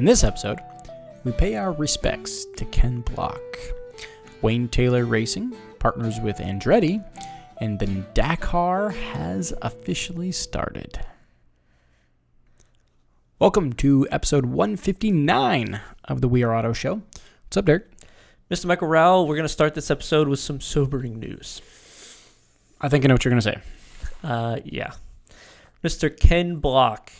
In this episode, we pay our respects to Ken Block. Wayne Taylor Racing partners with Andretti, and the Dakar has officially started. Welcome to episode 159 of the We Are Auto Show. What's up, Derek? Mr. Michael Rowell, we're going to start this episode with some sobering news. I think I know what you're going to say. Yeah. Mr. Ken Block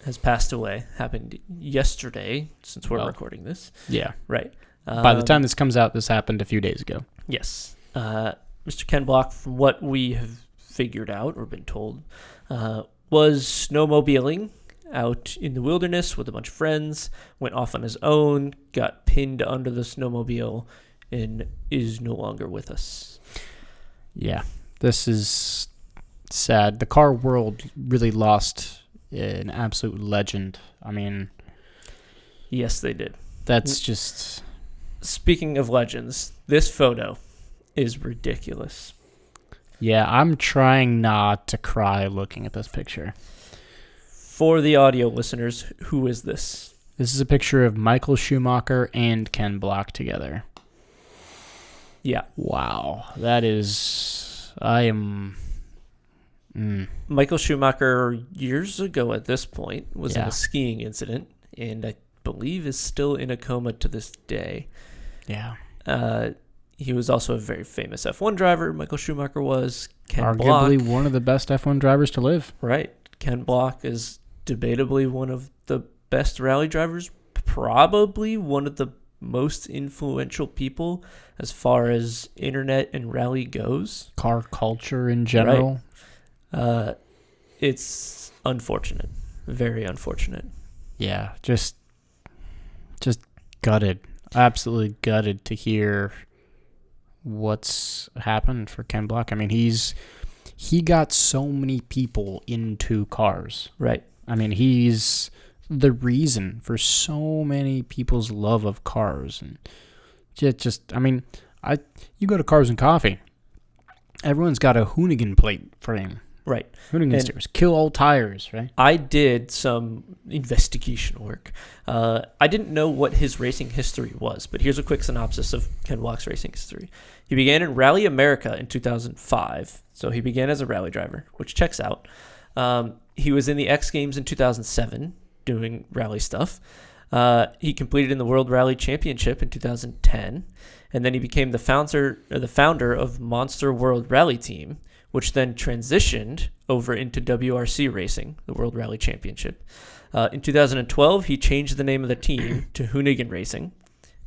has passed away. Happened yesterday, since we're recording this. Yeah. Right. By the time this comes out, this happened a few days ago. Yes. Mr. Ken Block, from what we have figured out or been told, was snowmobiling out in the wilderness with a bunch of friends, went off on his own, got pinned under the snowmobile, and is no longer with us. Yeah, this is sad. The car world really lost an absolute legend. I mean... Yes, they did. That's just... Speaking of legends, this photo is ridiculous. Yeah, I'm trying not to cry looking at this picture. For the audio listeners, who is this? This is a picture of Michael Schumacher and Ken Block together. Yeah. Wow. That is... Michael Schumacher, years ago at this point, was in Yeah. a skiing incident, and I believe is still in a coma to this day. Yeah. He was also a very famous F1 driver. Michael Schumacher was. Ken Arguably Block, one of the best F1 drivers to live. right. Ken Block is debatably one of the best rally drivers, probably one of the most influential people as far as internet and rally goes. Car culture in general. It's unfortunate. Very unfortunate. Yeah, just gutted. Absolutely gutted to hear what's happened for Ken Block. I mean, he got so many people into cars. Right. I mean, he's the reason for so many people's love of cars. And just I mean, you go to Cars and Coffee, everyone's got a Hoonigan plate frame. Right. Hoonigan stickers. Kill all tires, right? I did some investigation work. I didn't know what his racing history was, but here's a quick synopsis of Ken Block's racing history. He began in Rally America in 2005, so he began as a rally driver, which checks out. He was in the X Games in 2007 doing rally stuff. He competed in the World Rally Championship in 2010, and then he became the founder of Monster World Rally Team, which then transitioned over into WRC Racing, the World Rally Championship. In 2012, he changed the name of the team to Hoonigan Racing,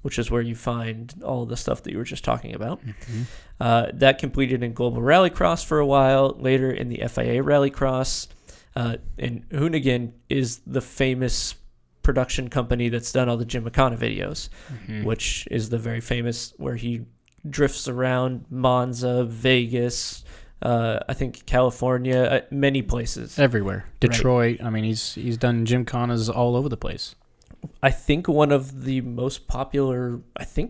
which is where you find all the stuff that you were just talking about. Mm-hmm. That completed in Global Rallycross for a while, later in the FIA Rallycross. And Hoonigan is the famous production company that's done all the Gymkhana videos, which is the very famous where he drifts around Monza, Vegas, I think California, many places. Everywhere. Detroit. Right. I mean, he's done Gymkhanas all over the place. I think one of the most popular,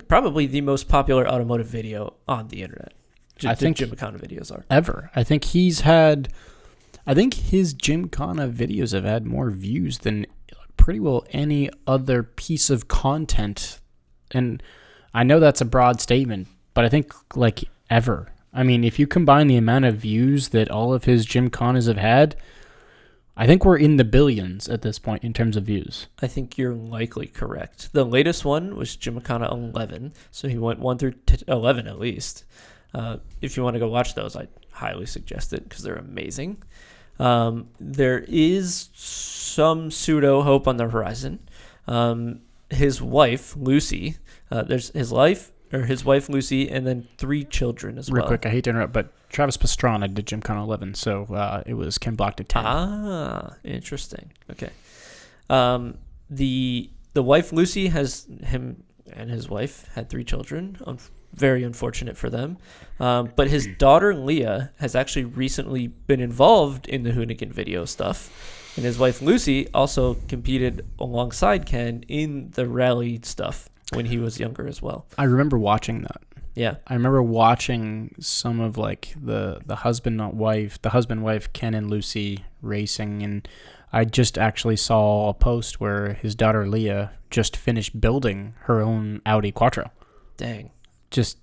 probably the most popular automotive video on the internet. I think Gymkhana videos are. Ever. I think his Gymkhana videos have had more views than pretty well any other piece of content. And I know that's a broad statement, but I think like ever. I mean, if you combine the amount of views that all of his Gymkhanas have had, I think we're in the billions at this point in terms of views. I think you're likely correct. The latest one was Gymkhana 11, so he went 1 through 11 at least. If you want to go watch those, I highly suggest it because they're amazing. There is some pseudo hope on the horizon. His wife, Lucy, there's his wife Lucy, and then 3 children as well. Real quick, I hate to interrupt, but Travis Pastrana did Gymkhana 11, so it was Ken Block to 10. Ah, interesting. Okay. The wife Lucy him and his wife had 3 children. Very unfortunate for them. But his daughter Leah has actually recently been involved in the Hoonigan video stuff. And his wife Lucy also competed alongside Ken in the rally stuff when he was younger as well. I remember watching that. Yeah. I remember watching some of like the husband wife Ken and Lucy racing, and I just actually saw a post where his daughter Leah just finished building her own Audi Quattro. Dang. Just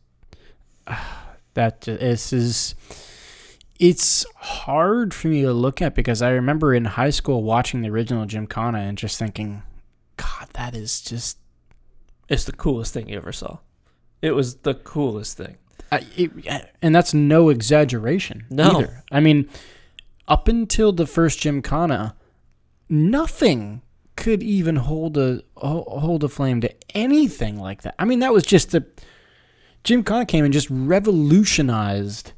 it's hard for me to look at, because I remember in high school watching the original Gymkhana and just thinking, God, that is just... It's the coolest thing you ever saw. It was the coolest thing. And that's no exaggeration No. either. I mean, up until the first Gymkhana, nothing could even hold a flame to anything like that. I mean, that was just the... Gymkhana came and just revolutionized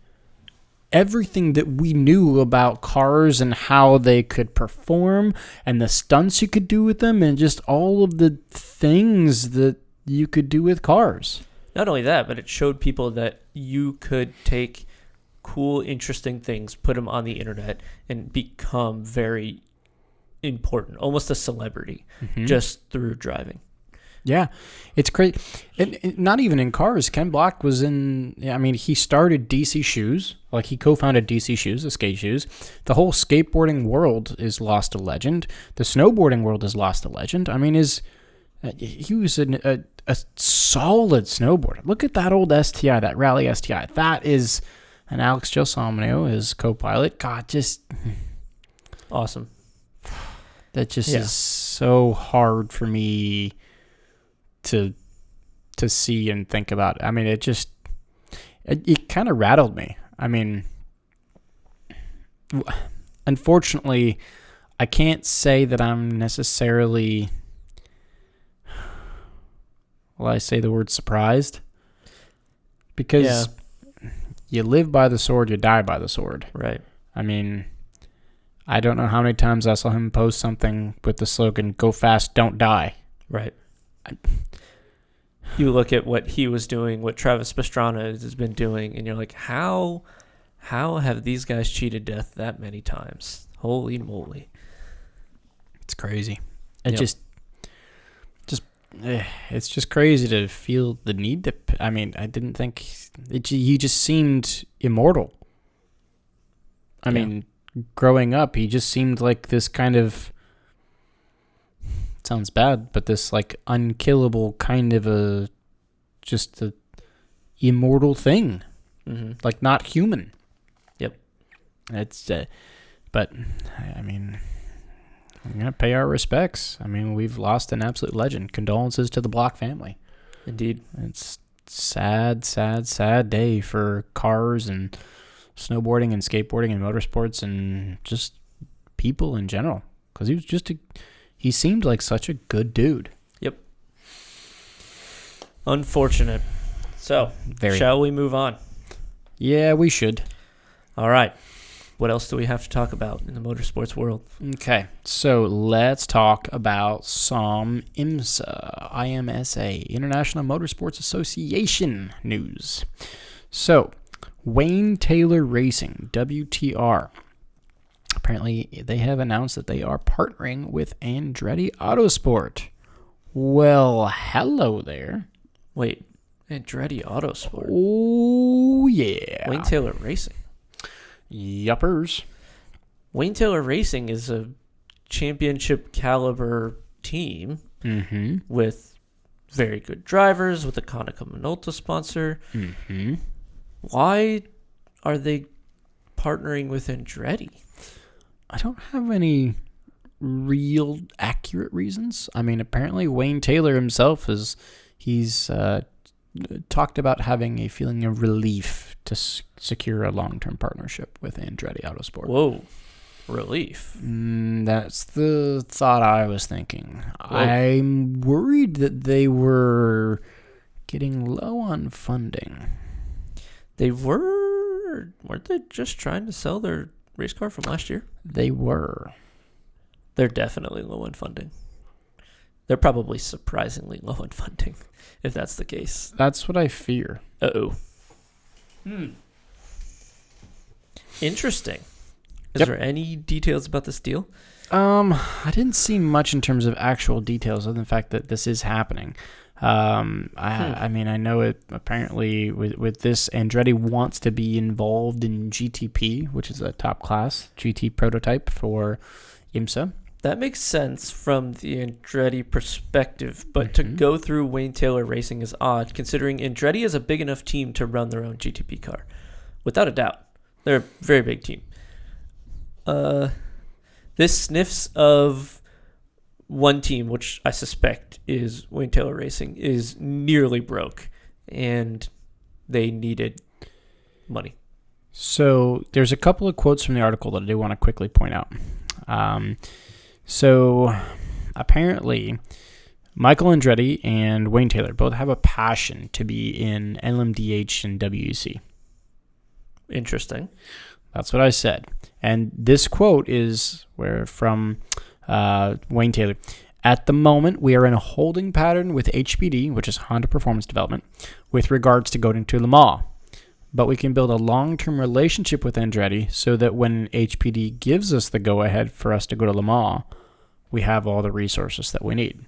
everything that we knew about cars and how they could perform and the stunts you could do with them and just all of the things that you could do with cars. Not only that, but it showed people that you could take cool, interesting things, put them on the internet, and become very important, almost a celebrity, just through driving. Yeah, it's crazy. And not even in cars. Ken Block was he started DC Shoes. Like, he co-founded DC Shoes, the skate shoes. The whole skateboarding world is lost a legend. The snowboarding world is lost a legend. I mean, he was a solid snowboarder. Look at that old STI, that Rally STI. That is an Alex Gelsomino, his co-pilot. God, just... Awesome. That just is so hard for me to see and think about. I mean, it kind of rattled me. I mean, unfortunately, I can't say that I'm necessarily, well, I say the word surprised, because you live by the sword, you die by the sword. Right. I mean, I don't know how many times I saw him post something with the slogan, "Go fast, don't die." Right. You look at what he was doing, what Travis Pastrana has been doing, and you're like, how have these guys cheated death that many times? Holy moly. It's crazy. It's just crazy to feel the need to... I mean, I didn't think... He just seemed immortal. I mean, growing up, he just seemed like this kind of... Sounds bad, but this like unkillable kind of a immortal thing, like not human. Yep. It's but I mean, I'm gonna pay our respects. I mean, we've lost an absolute legend. Condolences to the Block family. Indeed. It's sad day for cars and snowboarding and skateboarding and motorsports and just people in general, because he was just he seemed like such a good dude. Yep. Unfortunate. So, shall we move on? Yeah, we should. All right. What else do we have to talk about in the motorsports world? Okay, so let's talk about some IMSA, International Motorsports Association news. So, Wayne Taylor Racing, WTR. Apparently, they have announced that they are partnering with Andretti Autosport. Well, hello there. Wait, Andretti Autosport? Oh, yeah. Wayne Taylor Racing? Yuppers. Wayne Taylor Racing is a championship caliber team with very good drivers, with a Konica Minolta sponsor. Why are they partnering with Andretti? I don't have any real accurate reasons. I mean, apparently Wayne Taylor himself he's talked about having a feeling of relief to secure a long-term partnership with Andretti Autosport. Whoa, relief. That's the thought I was thinking. Whoa. I'm worried that they were getting low on funding. They weren't they just trying to sell their race car from last year? They were. They're definitely low on funding. They're probably surprisingly low on funding, if that's the case. That's what I fear. Uh-oh. Interesting. Is there any details about this deal? I didn't see much in terms of actual details other than the fact that this is happening. I mean, I know it apparently with this, Andretti wants to be involved in GTP, which is a top class GT prototype for IMSA. That makes sense from the Andretti perspective, but to go through Wayne Taylor Racing is odd, considering Andretti is a big enough team to run their own GTP car. Without a doubt. They're a very big team. This sniffs of one team, which I suspect is Wayne Taylor Racing, is nearly broke, and they needed money. So there's a couple of quotes from the article that I do want to quickly point out. So apparently, Michael Andretti and Wayne Taylor both have a passion to be in LMDH and WEC. Interesting. That's what I said. And this quote is from Wayne Taylor. At the moment, we are in a holding pattern with HPD, which is Honda Performance Development, with regards to going to Le Mans. But we can build a long-term relationship with Andretti so that when HPD gives us the go-ahead for us to go to Le Mans, we have all the resources that we need.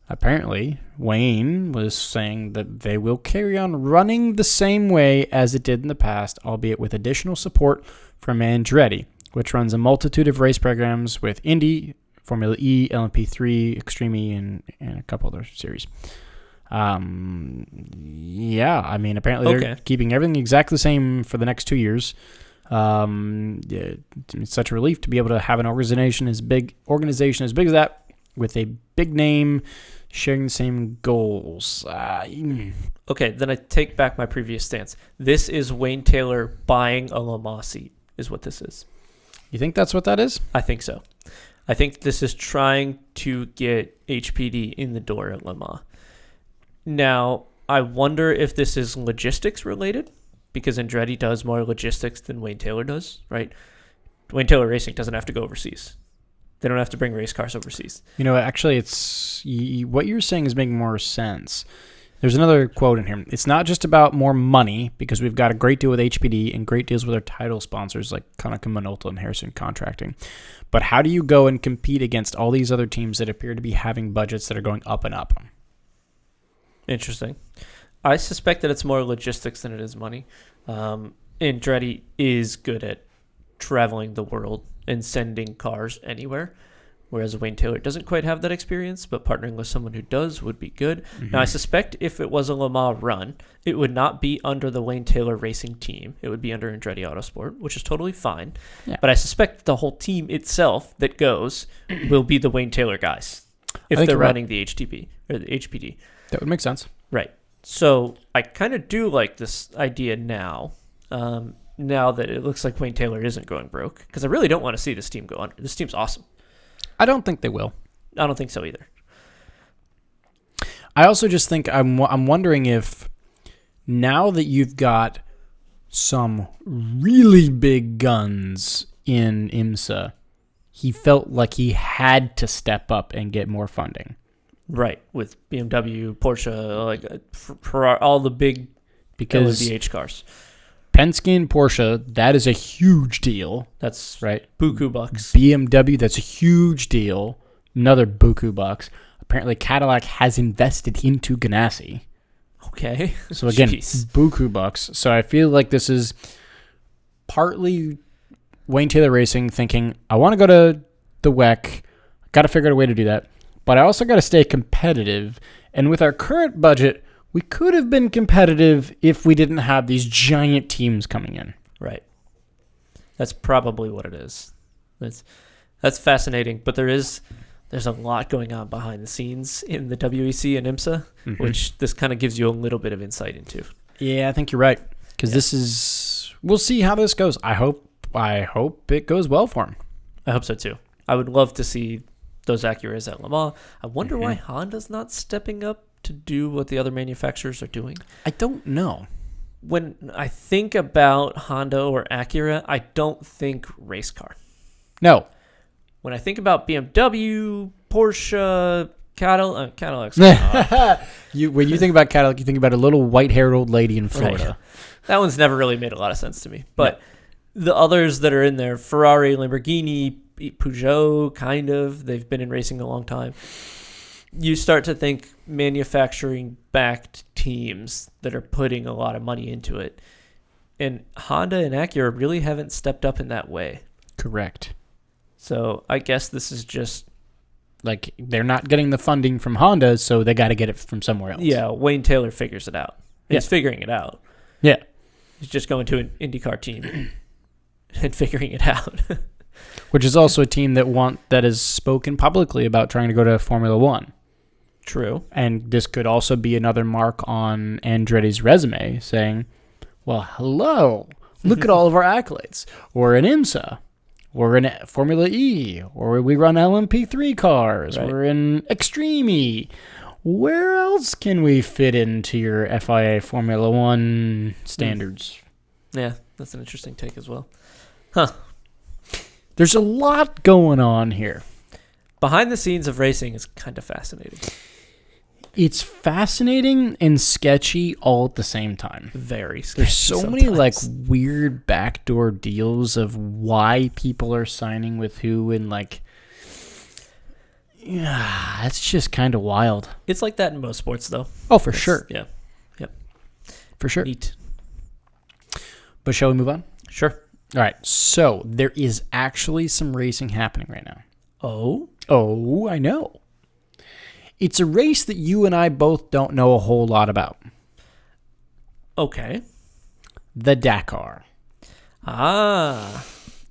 Apparently, Wayne was saying that they will carry on running the same way as it did in the past, albeit with additional support from Andretti, which runs a multitude of race programs with Indy, Formula E, LMP3, Extreme E, and a couple other series. Yeah, I mean, apparently they're keeping everything exactly the same for the next 2 years. It's such a relief to be able to have an organization as big as that, with a big name, sharing the same goals. Okay, then I take back my previous stance. This is Wayne Taylor buying a Le Mans seat, is what this is. You think that's what that is? I think so. I think this is trying to get HPD in the door at Le Mans. Now, I wonder if this is logistics related, because Andretti does more logistics than Wayne Taylor does, right? Wayne Taylor Racing doesn't have to go overseas. They don't have to bring race cars overseas. You know, actually, it's what you're saying is making more sense. There's another quote in here. It's not just about more money, because we've got a great deal with HPD and great deals with our title sponsors like Konica Minolta and Harrison Contracting. But how do you go and compete against all these other teams that appear to be having budgets that are going up and up? Interesting. I suspect that it's more logistics than it is money. Andretti is good at traveling the world and sending cars anywhere, whereas Wayne Taylor doesn't quite have that experience, but partnering with someone who does would be good. Now, I suspect if it was a Le Mans run, it would not be under the Wayne Taylor Racing team. It would be under Andretti Autosport, which is totally fine. Yeah. But I suspect the whole team itself that goes will be the Wayne Taylor guys if they're running the HTP or the HPD. That would make sense. Right. So I kind of do like this idea now. Now that it looks like Wayne Taylor isn't going broke, because I really don't want to see this team go under. This team's awesome. I don't think they will. I don't think so either. I also just think I'm wondering if now that you've got some really big guns in IMSA, he felt like he had to step up and get more funding. Right, with BMW, Porsche, like for all the big LMDH cars. Penske and Porsche, that is a huge deal. That's right. Buku bucks. BMW, that's a huge deal. Another buku bucks. Apparently, Cadillac has invested into Ganassi. Okay. So again, buku bucks. So I feel like this is partly Wayne Taylor Racing thinking, I want to go to the WEC. Got to figure out a way to do that. But I also got to stay competitive. And with our current budget, we could have been competitive if we didn't have these giant teams coming in. Right. That's probably what it is. That's fascinating. But there's a lot going on behind the scenes in the WEC and IMSA, which this kind of gives you a little bit of insight into. Yeah, I think you're right. Because we'll see how this goes. I hope it goes well for him. I hope so too. I would love to see those Acuras at Le Mans. I wonder why Honda's not stepping up to do what the other manufacturers are doing. I don't know. When I think about Honda or Acura, I don't think race car. No. When I think about BMW, Porsche, Cadillac's when you think about Cadillac, you think about a little white-haired old lady in Florida. Right. That one's never really made a lot of sense to me. But the others that are in there, Ferrari, Lamborghini, Peugeot, kind of. They've been in racing a long time. you start to think manufacturing-backed teams that are putting a lot of money into it. And Honda and Acura really haven't stepped up in that way. Correct. So I guess this is just... Like, they're not getting the funding from Honda, so they got to get it from somewhere else. Yeah, Wayne Taylor figures it out. He's figuring it out. Yeah. He's just going to an IndyCar team and figuring it out. Which is also a team that has spoken publicly about trying to go to Formula One. True. And this could also be another mark on Andretti's resume saying, well, hello, look at all of our accolades. We're in IMSA. We're in Formula E. Or we run LMP3 cars. Right. We're in Extreme E. Where else can we fit into your FIA Formula One standards? Yeah, that's an interesting take as well. Huh. There's a lot going on here. Behind the scenes of racing is kind of fascinating. It's fascinating and sketchy all at the same time. Very sketchy. There's so many like weird backdoor deals of why people are signing with who, and like, yeah, it's just kind of wild. It's like that in most sports, though. Oh, for sure. Yeah. Yep. For sure. Neat. But shall we move on? Sure. All right. So there is actually some racing happening right now. Oh, I know. It's a race that you and I both don't know a whole lot about. Okay. The Dakar. Ah.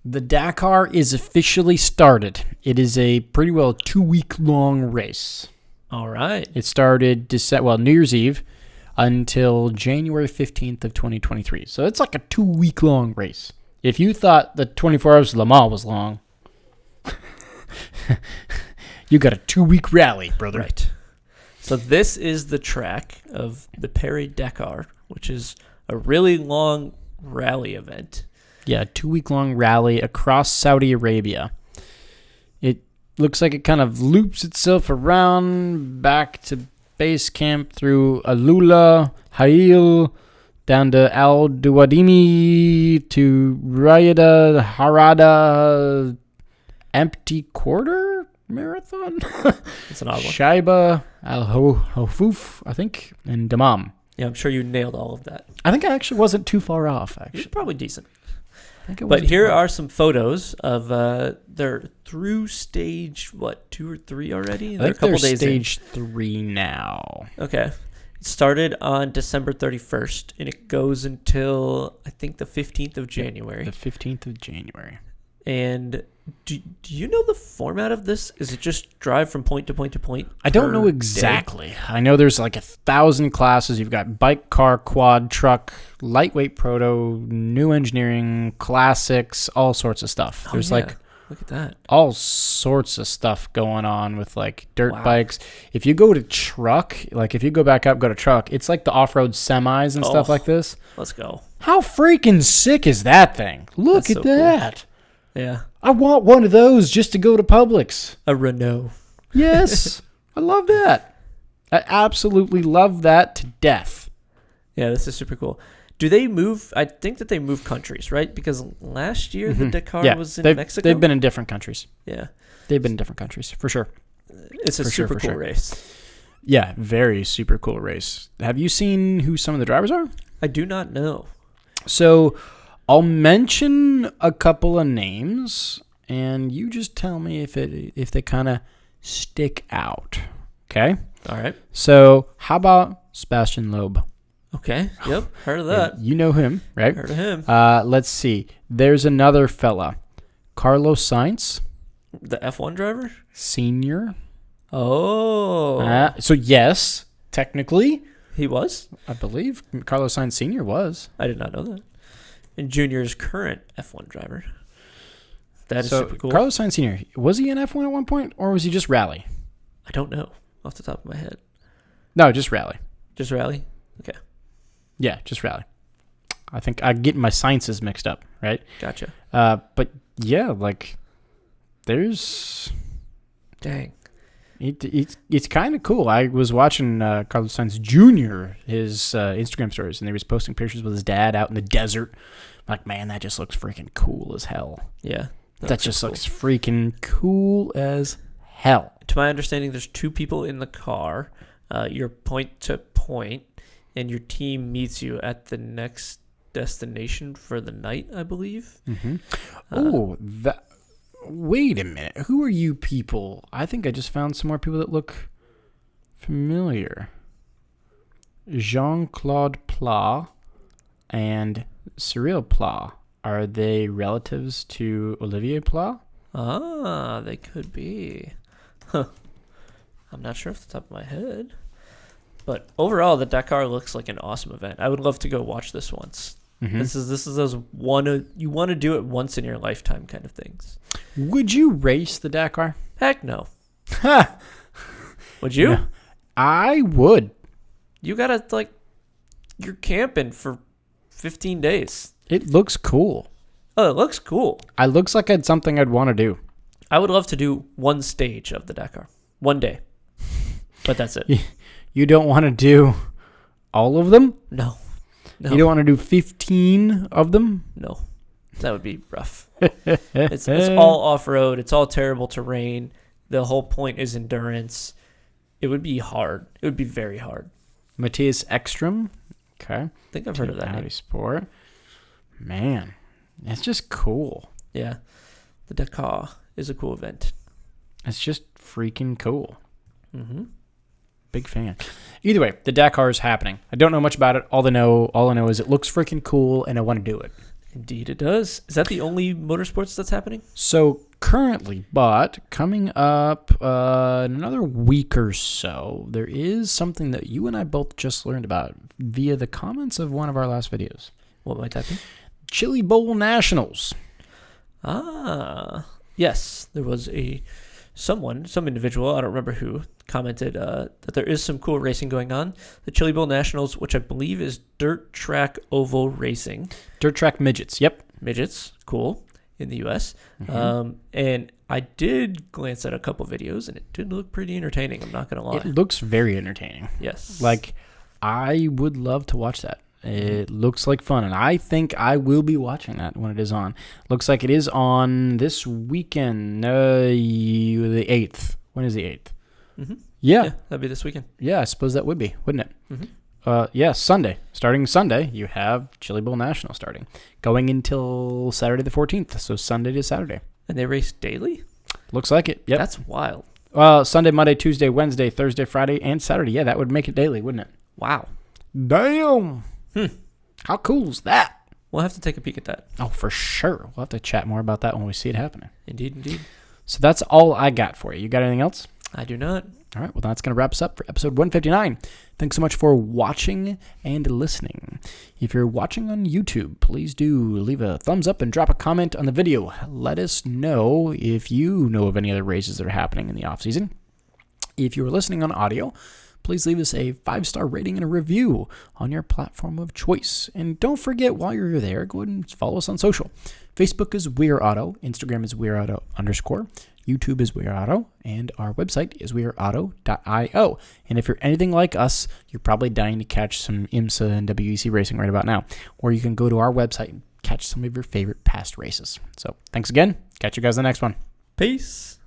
The Dakar is officially started. It is a pretty well 2-week-long race. All right. It started New Year's Eve until January 15th of 2023. So it's like a 2-week-long race. If you thought the 24 Hours of Le Mans was long, you got a 2-week rally, brother. Right. So this is the track of the Paris Dakar, which is a really long rally event. Yeah, 2-week-long rally across Saudi Arabia. It looks like it kind of loops itself around back to base camp through Alula, Hail, down to Al Duwadimi to Riyadh, Harada, Empty Quarter Marathon? It's an odd one. Shaiba, Al Hofuf, I think, and Dammam. Yeah, I'm sure you nailed all of that. I think I actually wasn't too far off, You're actually. probably decent. But here are some photos of they're through stage 2 or 3 already. I think they're days stage 3 now. Okay, it started on December 31st and it goes until I think the 15th of January. The 15th of January. And do you know the format of this? Is it just drive from point to point to point? I don't know exactly. Day? I know there's like 1,000 classes. You've got bike, car, quad, truck, lightweight proto, new engineering, classics, all sorts of stuff. There's like, look at that, all sorts of stuff going on with like dirt bikes. If you go to truck, like if you go back up, go to truck, it's like the off-road semis and stuff like this. Let's go. How freaking sick is that thing? Look at that. Cool. Yeah. I want one of those just to go to Publix. A Renault. Yes. I love that. I absolutely love that to death. Yeah, this is super cool. Do they move? I think that they move countries, right? Because last year the Dakar was in Mexico. They've been in different countries. Yeah. They've been in different countries, for sure. It's a super cool race. Yeah, very super cool race. Have you seen who some of the drivers are? I do not know. So I'll mention a couple of names, and you just tell me if they kind of stick out. Okay? All right. So how about Sebastian Loeb? Okay. Yep. Heard of that. You know him, right? Heard of him. Let's see. There's another fella. Carlos Sainz. The F1 driver? Senior. Oh. So yes, technically. He was? I believe Carlos Sainz Sr. was. I did not know that. And Junior's current F1 driver. That is super cool. Carlos Sainz Sr., was he in F1 at one point, or was he just rally? I don't know off the top of my head. No, just rally. Just rally? Okay. Yeah, just rally. I think I'm getting my sciences mixed up, right? Gotcha. But yeah, like, there's... Dang. It's kind of cool. I was watching Carlos Sainz Jr., his Instagram stories, and he was posting pictures with his dad out in the desert. I'm like, man, that just looks freaking cool as hell. Yeah. That just looks freaking cool as hell? To my understanding, there's 2 people in the car. You're point to point, and your team meets you at the next destination for the night, I believe. Mm-hmm. Wait a minute. Who are you people? I think I just found some more people that look familiar. Jean-Claude Pla and Cyril Pla. Are they relatives to Olivier Pla? Ah, they could be. Huh. I'm not sure off the top of my head. But overall, the Dakar looks like an awesome event. I would love to go watch this once. Mm-hmm. This is those you want to do it once in your lifetime kind of things. Would you race the Dakar? Heck no. Would you? No, I would. You gotta you're camping for 15 days. It looks cool. Oh, it looks cool. It looks like it's something I'd want to do. I would love to do one stage of the Dakar. One day. But that's it. You don't want to do all of them? No. You don't want to do 15 of them? No. That would be rough. It's all off-road. It's all terrible terrain. The whole point is endurance. It would be hard. It would be very hard. Matthias Ekstrom. Okay. I think I've heard of that name. Sport. Man, it's just cool. Yeah. The Dakar is a cool event. It's just freaking cool. Mm-hmm. Big fan. Either way, the Dakar is happening. I don't know much about it. All I know is it looks freaking cool, and I want to do it. Indeed it does. Is that the only motorsports that's happening? So currently, but coming up in another week or so, there is something that you and I both just learned about via the comments of one of our last videos. What might that be? Chili Bowl Nationals. Ah, yes. There was some individual, I don't remember who, commented that there is some cool racing going on. The Chili Bowl Nationals, which I believe is dirt track oval racing. Dirt track midgets, yep. Midgets, cool, in the U.S. Mm-hmm. And I did glance at a couple videos, and it did look pretty entertaining, I'm not going to lie. It looks very entertaining. Yes. I would love to watch that. It looks like fun, and I think I will be watching that when it is on. Looks like it is on this weekend, the 8th. When is the 8th? Mm-hmm. Yeah, that'd be this weekend. Yeah, I suppose that would be, wouldn't it? Mm-hmm. Yeah, Sunday. Starting Sunday, you have Chili Bowl National starting. Going until Saturday the 14th, so Sunday to Saturday. And they race daily? Looks like it, yep. That's wild. Sunday, Monday, Tuesday, Wednesday, Thursday, Friday, and Saturday. Yeah, that would make it daily, wouldn't it? Wow. Damn. How cool is that? We'll have to take a peek at that. Oh, for sure. We'll have to chat more about that when we see it happening. Indeed. So that's all I got for you. You got anything else? I do not. All right. Well, that's going to wrap us up for episode 159. Thanks so much for watching and listening. If you're watching on YouTube, please do leave a thumbs up and drop a comment on the video. Let us know if you know of any other races that are happening in the off season. If you're listening on audio, please leave us a 5-star rating and a review on your platform of choice. And don't forget, while you're there, go ahead and follow us on social. Facebook is We Are Auto. Instagram is WeAreAuto_. YouTube is We Are Auto. And our website is weareauto.io. And if you're anything like us, you're probably dying to catch some IMSA and WEC racing right about now. Or you can go to our website and catch some of your favorite past races. So thanks again. Catch you guys in the next one. Peace.